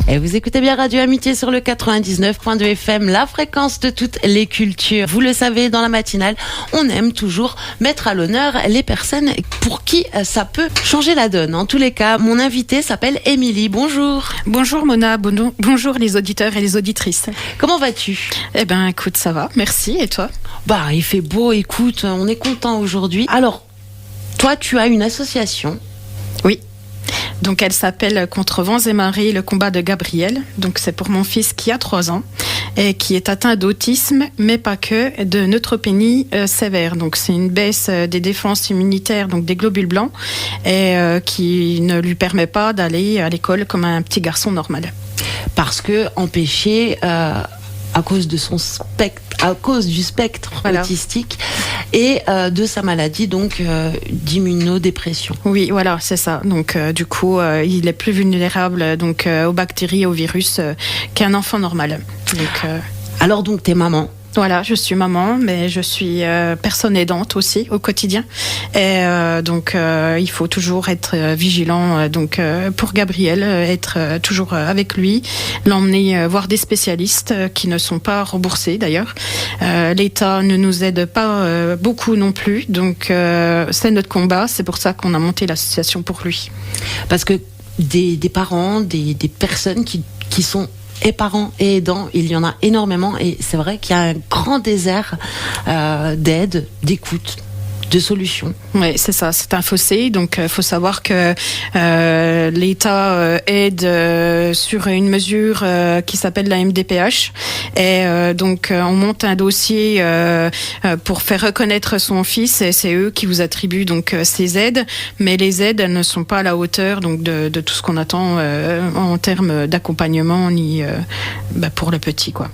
Et vous écoutez bien Radio Amitié sur le 99.2 FM, la fréquence de toutes les cultures. Vous le savez, dans la matinale, on aime toujours mettre à l'honneur les personnes pour qui ça peut changer la donne. En tous les cas, mon invitée s'appelle Émilie. Bonjour. Bonjour Mona, bonjour les auditeurs et les auditrices. Comment vas-tu ? Eh ben écoute, ça va, merci. Et toi ? Il fait beau, écoute, on est content aujourd'hui. Alors, toi, tu as une association ? Oui. Donc elle s'appelle Contre vents et marées, le combat de Gabriel. Donc c'est pour mon fils qui a 3 ans et qui est atteint d'autisme, mais pas que, de neutropénie sévère. Donc c'est une baisse des défenses immunitaires, donc des globules blancs, et qui ne lui permet pas d'aller à l'école comme un petit garçon normal. Parce que empêché à cause de son spectre, à cause du spectre autistique et de sa maladie, donc d'immunodépression. Oui, voilà, c'est ça. Donc du coup, il est plus vulnérable donc aux bactéries et aux virus qu'un enfant normal. Donc, Alors donc t'es maman. Voilà, je suis maman, mais je suis personne aidante aussi au quotidien. Et donc, il faut toujours être vigilant. Donc, pour Gabriel, être toujours avec lui, l'emmener voir des spécialistes qui ne sont pas remboursés d'ailleurs. L'État ne nous aide pas beaucoup non plus. Donc, c'est notre combat. C'est pour ça qu'on a monté l'association pour lui. Parce que des parents, des personnes qui sont et parents et aidants, il y en a énormément et c'est vrai qu'il y a un grand désert d'aide, d'écoute, de solutions. Oui, c'est ça, c'est un fossé. Donc, il faut savoir que l'État aide sur une mesure qui s'appelle la MDPH. Et donc, on monte un dossier pour faire reconnaître son fils et c'est eux qui vous attribuent donc ces aides. Mais les aides, elles ne sont pas à la hauteur donc de tout ce qu'on attend en termes d'accompagnement ni pour le petit, quoi.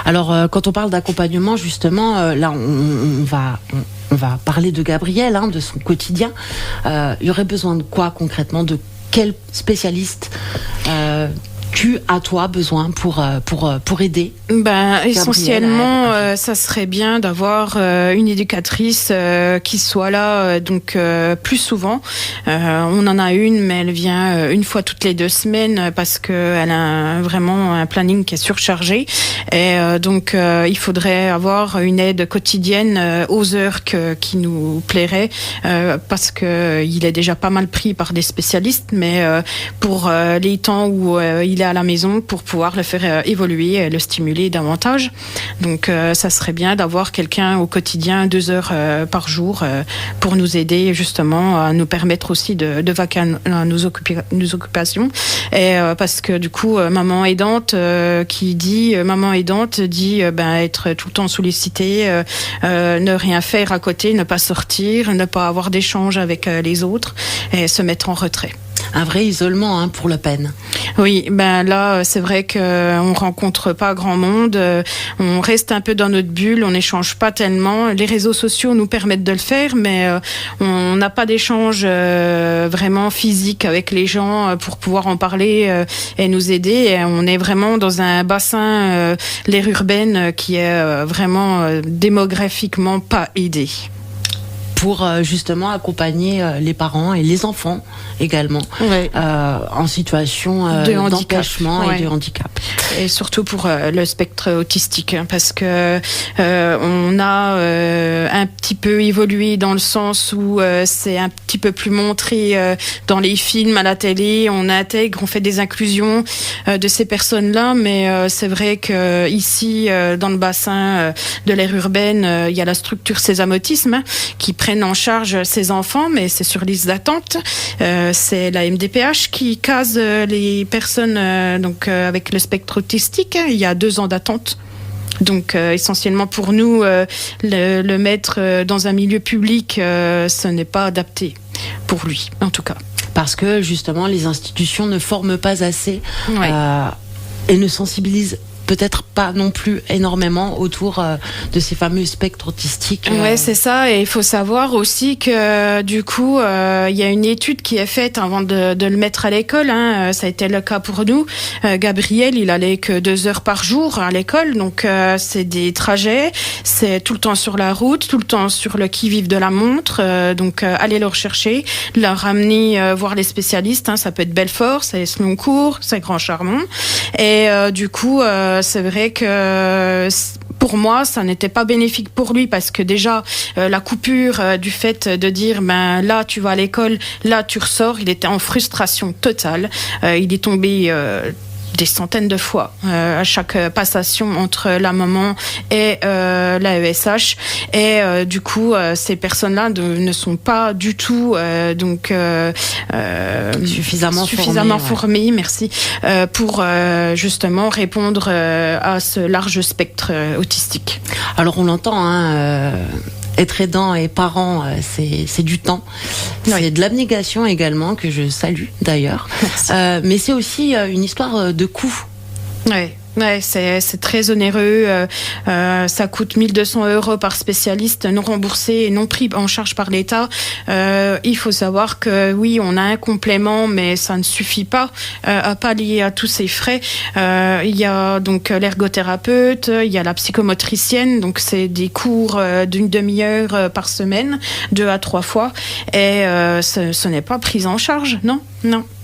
Alors, quand on parle d'accompagnement, justement, là, on va parler de Gabriel, de son quotidien. Il y aurait besoin de quoi concrètement ? De quel spécialiste tu as toi besoin pour aider ? Essentiellement, ça serait bien d'avoir une éducatrice qui soit là donc plus souvent. On en a une, mais elle vient une fois toutes les 2 semaines parce que elle a vraiment un planning qui est surchargé. Et donc il faudrait avoir une aide quotidienne aux heures qui nous plairait parce que il est déjà pas mal pris par des spécialistes, mais pour les temps où il est à la maison pour pouvoir le faire évoluer et le stimuler davantage. Donc ça serait bien d'avoir quelqu'un au quotidien 2 heures par jour pour nous aider justement à nous permettre aussi de vaquer à nos occupations. Et parce que du coup maman aidante dit être tout le temps sollicité, ne rien faire à côté, ne pas sortir, ne pas avoir d'échange avec les autres et se mettre en retrait. Un vrai isolement pour la peine. Oui, là c'est vrai qu'on rencontre pas grand monde, on reste un peu dans notre bulle, on n'échange pas tellement. Les réseaux sociaux nous permettent de le faire, mais on n'a pas d'échange vraiment physique avec les gens pour pouvoir en parler et nous aider. Et on est vraiment dans un bassin, l'aire urbaine, qui est vraiment démographiquement pas aidé. Pour justement accompagner les parents et les enfants également en situation d'empêchement et de handicap. Et surtout pour le spectre autistique, parce que on a un petit peu évolué dans le sens où c'est un petit peu plus montré dans les films, à la télé, on fait des inclusions de ces personnes-là, mais c'est vrai que ici, dans le bassin de l'aire urbaine, il y a la structure Sésame Autisme qui prennent en charge ces enfants, mais c'est sur liste d'attente. C'est la MDPH qui case les personnes avec le spectre autistique. Il y a 2 ans d'attente. Donc essentiellement pour nous, le mettre dans un milieu public, ce n'est pas adapté pour lui, en tout cas. Parce que justement, les institutions ne forment pas assez et ne sensibilisent peut-être pas non plus énormément autour de ces fameux spectres autistiques. Ouais, c'est ça. Et il faut savoir aussi que du coup, il y a une étude qui est faite avant de le mettre à l'école. Hein. Ça a été le cas pour nous. Gabriel, il allait que 2 heures par jour à l'école. Donc, c'est des trajets. C'est tout le temps sur la route, tout le temps sur le qui-vive de la montre. Donc, aller le rechercher, le ramener voir les spécialistes. Hein. Ça peut être Belfort, c'est Sloncourt, c'est Grand Charmont. Et du coup, c'est vrai que pour moi, ça n'était pas bénéfique pour lui parce que déjà, la coupure du fait de dire ben là tu vas à l'école, là tu ressors, il était en frustration totale. Il est tombé des centaines de fois à chaque passation entre la maman et la ESH. Et du coup, ces personnes-là ne sont pas du tout suffisamment formées, merci, pour justement répondre à ce large spectre autistique. Alors on l'entend, hein, être aidant et parent, c'est du temps. Oui. C'est de l'abnégation également, que je salue d'ailleurs. Mais c'est aussi une histoire de coût. Oui. Ouais, c'est très onéreux. Ça coûte 1 200 € par spécialiste, non remboursé et non pris en charge par l'État. Il faut savoir que oui, on a un complément, mais ça ne suffit pas à pallier à tous ces frais. Il y a donc l'ergothérapeute, il y a la psychomotricienne, donc c'est des cours d'une demi-heure par semaine, 2 à 3 fois, et ce n'est pas pris en charge, non.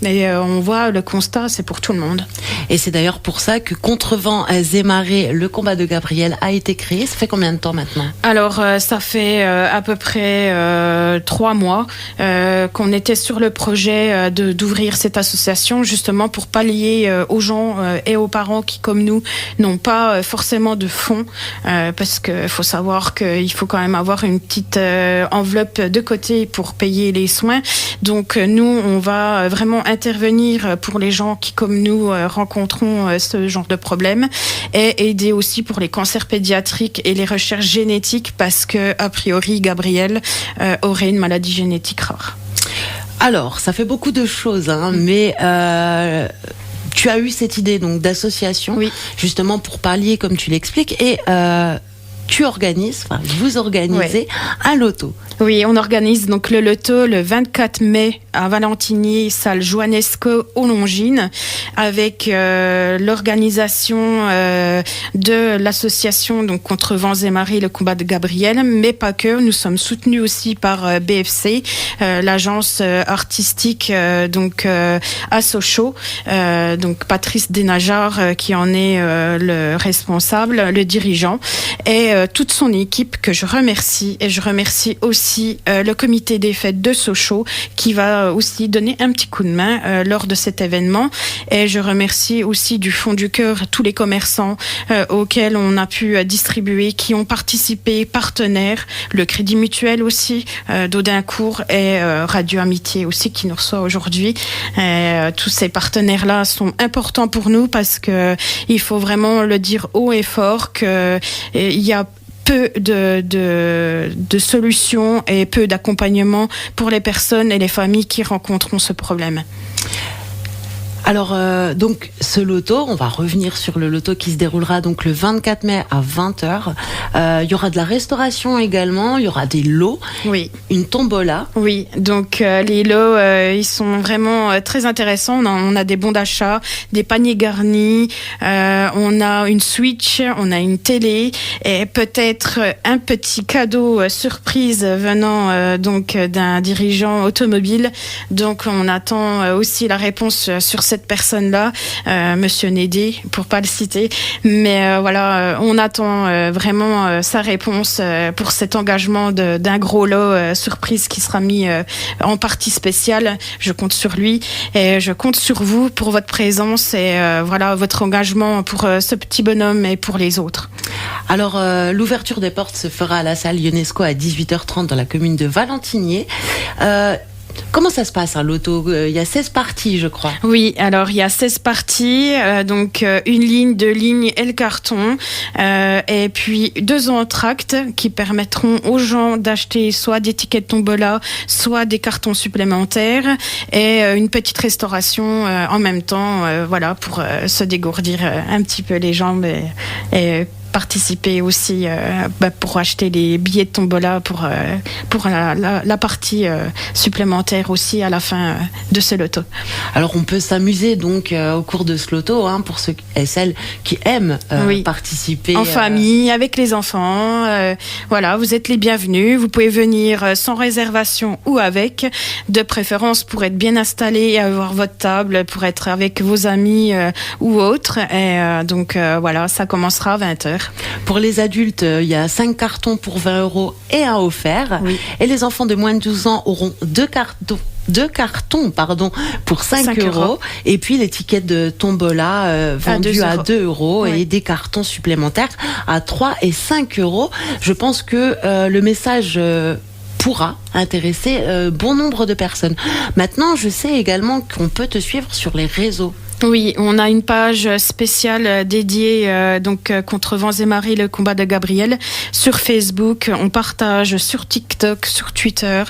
Et on voit le constat, c'est pour tout le monde. Et c'est d'ailleurs pour ça que Contre vents et marées, le combat de Gabriel a été créé. Ça fait combien de temps maintenant ? Alors, ça fait à peu près 3 mois qu'on était sur le projet d'ouvrir cette association, justement pour pallier aux gens et aux parents qui, comme nous, n'ont pas forcément de fonds, parce qu'il faut savoir qu'il faut quand même avoir une petite enveloppe de côté pour payer les soins. Donc, nous, on va vraiment intervenir pour les gens qui, comme nous, rencontrons ce genre de problème, et aider aussi pour les cancers pédiatriques et les recherches génétiques, parce que a priori Gabriel aurait une maladie génétique rare. Alors, ça fait beaucoup de choses, hein, mais tu as eu cette idée donc d'association, oui, justement pour pallier, comme tu l'expliques, et vous organisez un loto. Oui, on organise donc le loto le 24 mai à Valentinier, salle Joannesco aux Longines, avec l'organisation de l'association donc Contre vents et marées, le combat de Gabriel, mais pas que. Nous sommes soutenus aussi par BFC, l'agence artistique à Sochaux, donc Patrice Desnajars qui en est le responsable, le dirigeant, et toute son équipe que je remercie, et je remercie aussi le comité des fêtes de Sochaux qui va aussi donner un petit coup de main lors de cet événement. Et je remercie aussi du fond du cœur tous les commerçants auxquels on a pu distribuer, qui ont participé, partenaires, le Crédit Mutuel aussi, d'Audincourt, et Radio Amitié aussi qui nous reçoit aujourd'hui. Tous ces partenaires-là sont importants pour nous, parce que il faut vraiment le dire haut et fort qu'il y a peu de solutions et peu d'accompagnement pour les personnes et les familles qui rencontreront ce problème. Alors, donc, ce loto, on va revenir sur le loto qui se déroulera donc le 24 mai à 20h. Il y aura de la restauration également, il y aura des lots, oui, une tombola. Oui, donc les lots, ils sont vraiment très intéressants. On a des bons d'achat, des paniers garnis, on a une Switch, on a une télé, et peut-être un petit cadeau surprise venant donc d'un dirigeant automobile. Donc, on attend aussi la réponse sur cette personne-là, Monsieur Nédé, pour pas le citer, mais voilà, on attend vraiment sa réponse pour cet engagement d'un gros lot surprise qui sera mis en partie spéciale. Je compte sur lui et je compte sur vous pour votre présence et voilà votre engagement pour ce petit bonhomme et pour les autres. Alors, l'ouverture des portes se fera à la salle UNESCO à 18h30 dans la commune de Valentinier. Comment ça se passe, l'auto? Il y a 16 parties, je crois. Oui, alors il y a 16 parties, donc une ligne, 2 lignes et le carton, et puis 2 entractes qui permettront aux gens d'acheter soit des tickets de tombola, soit des cartons supplémentaires, et une petite restauration en même temps, voilà, pour se dégourdir un petit peu les jambes et participer aussi pour acheter les billets de tombola pour la partie supplémentaire aussi à la fin de ce loto. Alors on peut s'amuser donc au cours de ce loto, pour ceux et celles qui aiment participer. En famille, avec les enfants. Voilà, vous êtes les bienvenus. Vous pouvez venir sans réservation ou avec, de préférence pour être bien installé et avoir votre table, pour être avec vos amis ou autres. Et donc voilà, ça commencera à 20h. Pour les adultes, il y a 5 cartons pour 20 € et un offert. Oui. Et les enfants de moins de 12 ans auront 2 cartons pour 5 €. Et puis les tickets de tombola vendus à 2 € et des cartons supplémentaires à 3 et 5 €. Je pense que le message pourra intéresser bon nombre de personnes. Maintenant, je sais également qu'on peut te suivre sur les réseaux. Oui, on a une page spéciale dédiée contre vents et marées, le combat de Gabriel, sur Facebook. On partage sur TikTok, sur Twitter.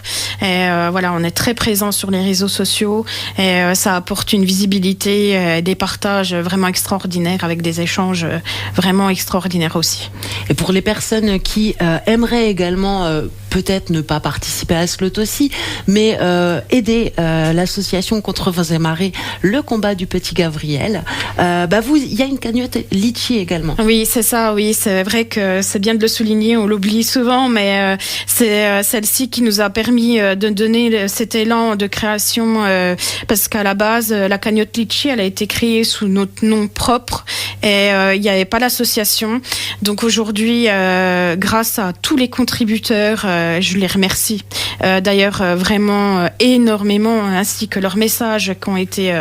Et voilà, on est très présent sur les réseaux sociaux et ça apporte une visibilité, des partages vraiment extraordinaires avec des échanges vraiment extraordinaires aussi. Et pour les personnes qui aimeraient également peut-être ne pas participer à ce loto-ci, mais aider l'association contre vents et marées, le combat du petit Gabriel, il y a une cagnotte Litchi également. Oui, c'est ça, oui, c'est vrai que c'est bien de le souligner, on l'oublie souvent, mais c'est celle-ci qui nous a permis de donner cet élan de création, parce qu'à la base, la cagnotte Litchi, elle a été créée sous notre nom propre et il n'y avait pas l'association. Donc aujourd'hui, grâce à tous les contributeurs, je les remercie d'ailleurs vraiment énormément, ainsi que leurs messages qui ont été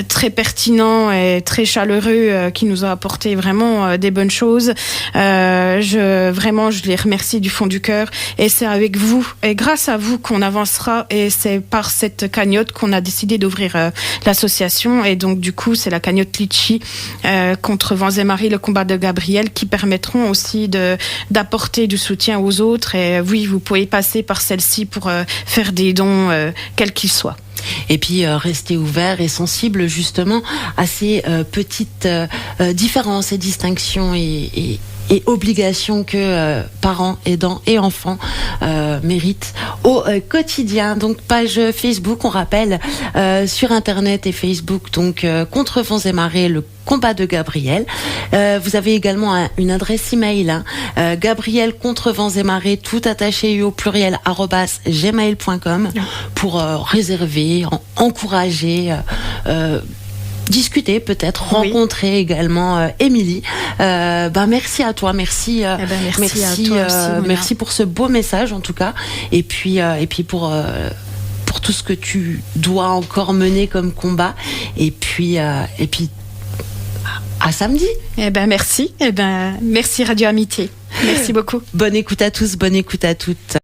très pertinents et très chaleureux, qui nous ont apporté vraiment des bonnes choses. Je les remercie du fond du cœur, et c'est avec vous et grâce à vous qu'on avancera, et c'est par cette cagnotte qu'on a décidé d'ouvrir l'association. Et donc du coup, c'est la cagnotte Litchi contre vents et marées, le combat de Gabriel, qui permettront aussi d'apporter du soutien aux autres. Et oui, vous pouvez passer par celle-ci pour faire des dons quels qu'ils soient. Et puis rester ouvert et sensible justement à ces petites différences et distinctions et obligations que parents, aidants et enfants méritent au quotidien. Donc page Facebook, on rappelle, sur Internet et Facebook, donc contre vents et marées, le combat de Gabriel. Vous avez également une adresse email, Gabriel contre vents et marées, tout attaché au pluriel @gmail.com, pour réserver, encourager, discuter, peut-être rencontrer également Émilie. Merci à toi, merci à toi aussi, merci pour ce beau message en tout cas, et puis pour tout ce que tu dois encore mener comme combat, et puis à samedi. Merci Radio Amitié. Merci beaucoup. Bonne écoute à tous, bonne écoute à toutes.